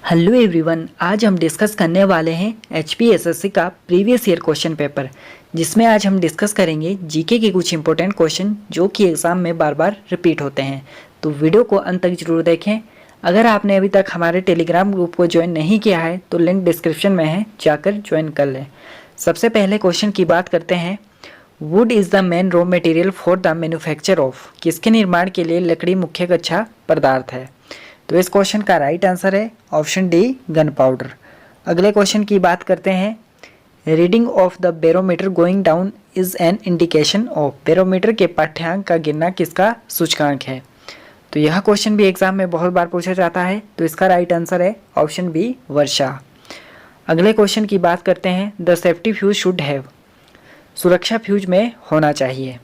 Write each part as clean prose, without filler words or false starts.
Hello everyone, आज हम discuss करने वाले हैं HPSSC का प्रीवियस ईयर क्वेश्चन पेपर, जिसमें आज हम डिस्कस करेंगे जीके के कुछ इंपॉर्टेंट क्वेश्चन जो कि एग्ज़ाम में बार बार रिपीट होते हैं। तो वीडियो को अंत तक जरूर देखें। अगर आपने अभी तक हमारे टेलीग्राम ग्रुप को ज्वाइन नहीं किया है तो लिंक डिस्क्रिप्शन में है, जाकर ज्वाइन कर लें। सबसे पहले क्वेश्चन की बात करते हैं। Would is the main raw material for the manufacture of, किसके निर्माण के लिए लकड़ी मुख्य कच्चा पदार्थ है। तो इस क्वेश्चन का राइट आंसर है ऑप्शन डी, गन पाउडर। अगले क्वेश्चन की बात करते हैं। Reading of the barometer going down is an indication of, barometer के पाठ्यांक का गिरना किसका सूचकांक है। तो यह क्वेश्चन भी एग्जाम में बहुत बार पूछा जाता है, तो इसका राइट आंसर है ऑप्शन बी, वर्षा। अगले क्वेश्चन की बात करते हैं। The safety fuse should have, सुरक्षा फ्यूज में होना चाहिए।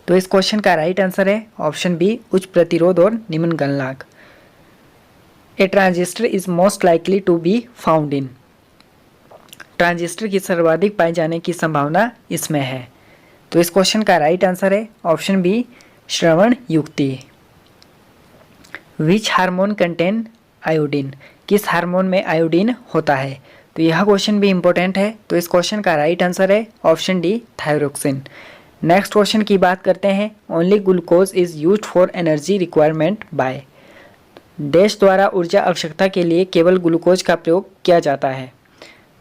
तो इस क्वेश्चन का राइट आंसर है ऑप्शन बी, उच्च प्रतिरोध और निम्न गलनांक। A transistor is most likely to be found in, transistor की सर्वाधिक पाए जाने की संभावना इसमें है। तो इस क्वेश्चन का राइट आंसर है ऑप्शन बी, श्रवण युक्ति। विच हार्मोन कंटेन आयोडीन, किस हार्मोन में आयोडीन होता है। तो यह क्वेश्चन भी इंपॉर्टेंट है, तो इस क्वेश्चन का राइट आंसर है option D, thyroxine. Next question की बात करते हैं। Only glucose is used for energy requirement by, देश द्वारा ऊर्जा आवश्यकता के लिए केवल ग्लूकोज का प्रयोग किया जाता है।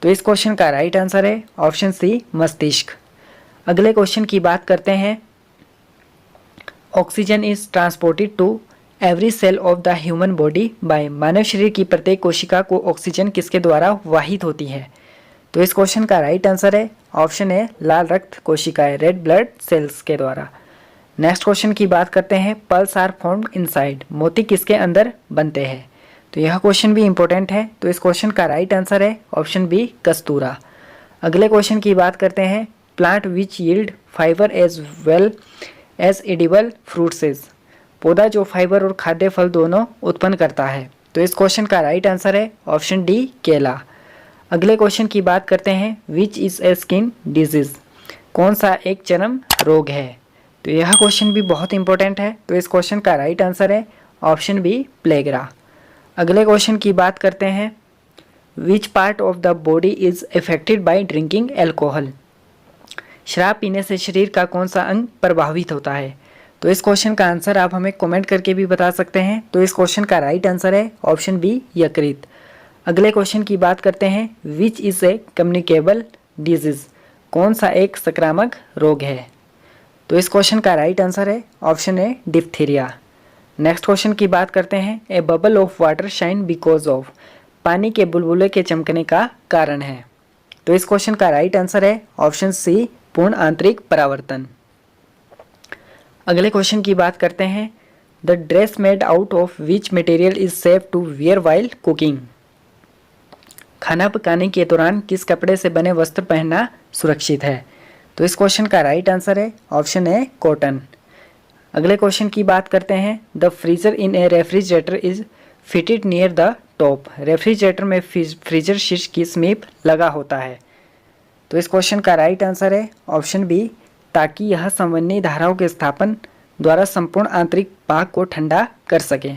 तो इस क्वेश्चन का राइट आंसर है ऑप्शन सी, मस्तिष्क। अगले क्वेश्चन की बात करते हैं। Oxygen is transported to every cell of the human body by, मानव शरीर की प्रत्येक कोशिका को ऑक्सीजन किसके द्वारा वाहित होती है। तो इस क्वेश्चन का राइट आंसर है ऑप्शन है, लाल रक्त कोशिकाएं, रेड ब्लड सेल्स के द्वारा। नेक्स्ट क्वेश्चन की बात करते हैं। पर्ल्स आर फॉर्म्ड इनसाइड, मोती किसके अंदर बनते हैं। तो यह क्वेश्चन भी इंपॉर्टेंट है, तो इस क्वेश्चन का राइट आंसर है ऑप्शन बी, कस्तूरा। अगले क्वेश्चन की बात करते हैं। Plant which yield fibre as well as edible fruits is, पौधा जो फाइबर और खाद्य फल दोनों उत्पन्न करता है। तो इस क्वेश्चन का राइट आंसर है ऑप्शन डी, केला। अगले क्वेश्चन की बात करते हैं। Which is a skin disease, कौन सा एक चर्म रोग है। तो यह क्वेश्चन भी बहुत इंपॉर्टेंट है, तो इस क्वेश्चन का राइट आंसर है ऑप्शन बी, प्लेगरा। अगले क्वेश्चन की बात करते हैं। Which part of the body is affected by drinking alcohol, शराब पीने से शरीर का कौन सा अंग प्रभावित होता है। तो इस क्वेश्चन का आंसर आप हमें कमेंट करके भी बता सकते हैं। तो इस क्वेश्चन का राइट आंसर है ऑप्शन बी, यकृत। अगले क्वेश्चन की बात करते हैं। Which is a communicable disease, कौन सा एक संक्रामक रोग है। तो इस क्वेश्चन का राइट आंसर है option A, diphtheria. Next question की बात करते हैं। ए bubble of water shine because of, पानी के बुलबुले के चमकने का कारण है। तो इस क्वेश्चन का राइट आंसर है ऑप्शन सी, पूर्ण आंतरिक परावर्तन। अगले क्वेश्चन की बात करते हैं। The dress made out of which material is safe to wear while cooking, खाना पकाने के दौरान किस कपड़े से बने वस्त्र पहनना सुरक्षित है। तो इस क्वेश्चन का राइट आंसर है ऑप्शन है, कॉटन। अगले क्वेश्चन की बात करते हैं। The freezer in A refrigerator is fitted near the top, refrigerator में फ्रीजर शीर्ष की समीप लगा होता है। तो इस क्वेश्चन का राइट आंसर है ऑप्शन बी, ताकि यह संवहनी धाराओं के स्थापन द्वारा संपूर्ण आंतरिक भाग को ठंडा कर सके।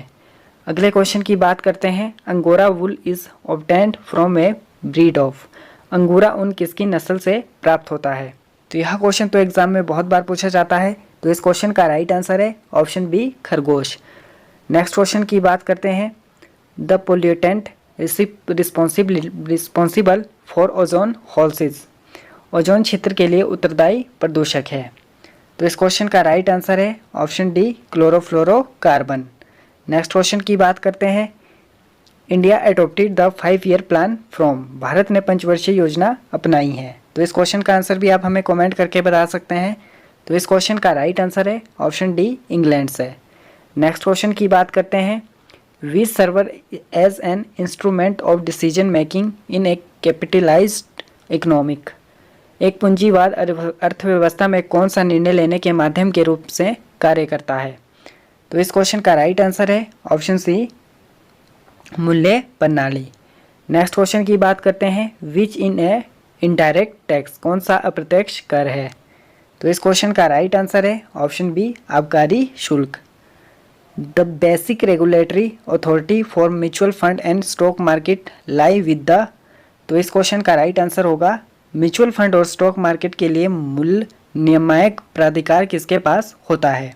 अगले क्वेश्चन की बात करते हैं। Angora wool is obtained from a breed of, अंगूरा ऊन किसकी नस्ल से प्राप्त होता है। तो यह क्वेश्चन तो एग्जाम में बहुत बार पूछा जाता है, तो इस क्वेश्चन का राइट आंसर है ऑप्शन बी, खरगोश। नेक्स्ट क्वेश्चन की बात करते हैं। The pollutant responsible for ozone holes is, ozone क्षेत्र के लिए उत्तरदायी प्रदूषक है। तो इस क्वेश्चन का राइट आंसर है option D, chlorofluorocarbon. Next question की बात करते हैं। India adopted the 5 year plan from, Bharat ने 5 वर्षीय योजना अपनाई है। तो इस क्वेश्चन का आंसर भी आप हमें कमेंट करके बता सकते हैं। तो इस क्वेश्चन का राइट आंसर है ऑप्शन डी, इंग्लैंड से। नेक्स्ट क्वेश्चन की बात करते हैं। We server as an instrument of decision making in a capitalized economic, एक पूंजीवाद अर्थव्यवस्था में कौन सा निर्णय लेने के माध्यम के रूप से कार्य करता है। तो इस क्वेश्चन का राइट आंसर है ऑप्शन सी, मूल्य प्रणाली। नेक्स्ट क्वेश्चन की बात करते हैं। विच इन ए इनडायरेक्ट टैक्स, कौन सा अप्रत्यक्ष कर है। तो इस क्वेश्चन का राइट आंसर है ऑप्शन बी, आबकारी शुल्क। The basic regulatory authority for mutual fund and stock market lie with the. तो इस क्वेश्चन का राइट आंसर होगा म्यूचुअल फंड और स्टॉक मार्केट के लिए मूल्य नियामक प्राधिकार किसके पास होता है।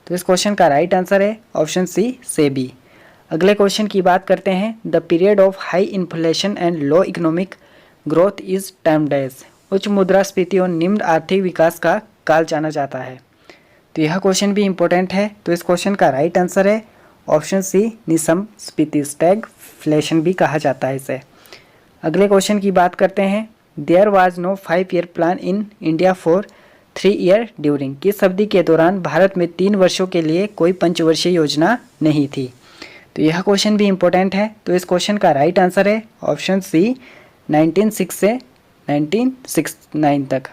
तो इस क्वेश्चन का राइट आंसर है ऑप्शन सी सेबी। अगले क्वेश्चन की बात करते हैं। The period of high inflation and low economic growth is termed as. उच्च मुद्रास्फीति और निम्न आर्थिक विकास का काल जाना जाता है। तो यह क्वेश्चन भी इंपॉर्टेंट है। तो इस क्वेश्चन का राइट आंसर है ऑप्शन सी निशम्स्फीति, स्टैगफ्लेशन भी कहा जाता है इसे। अगले क्वेश्चन की बात करते हैं। There was no 5-year plan in India for 3 year during. किस अवधि के दौरान भारत में 3 वर्षों के लिए कोई पंचवर्षीय योजना नहीं थी। तो यह क्वेश्चन भी इंपॉर्टेंट है। तो इस क्वेश्चन का राइट आंसर है ऑप्शन सी 1906 से 1969 तक,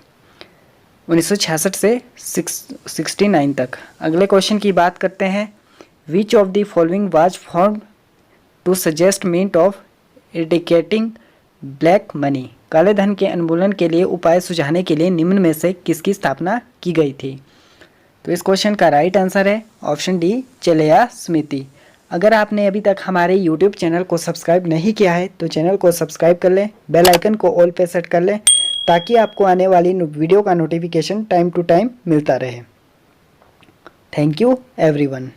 1966 से 69 तक। अगले क्वेश्चन की बात करते हैं। Which of the following was form to suggest means of eradicating black money. काले धन के उन्मूलन के लिए उपाय सुझाने के लिए निम्न में से किसकी स्थापना की गई थी। तो इस क्वेश्चन का राइट आंसर है ऑप्शन डी चेलेया स्मिति। अगर आपने अभी तक हमारे YouTube चैनल को सब्सक्राइब नहीं किया है तो चैनल को सब्सक्राइब कर लें, बेल आइकन को ऑल पे सेट कर लें ताकि आपको आने वाली वीडियो का नोटिफिकेशन टाइम टू टाइम मिलता रहे। Thank you everyone.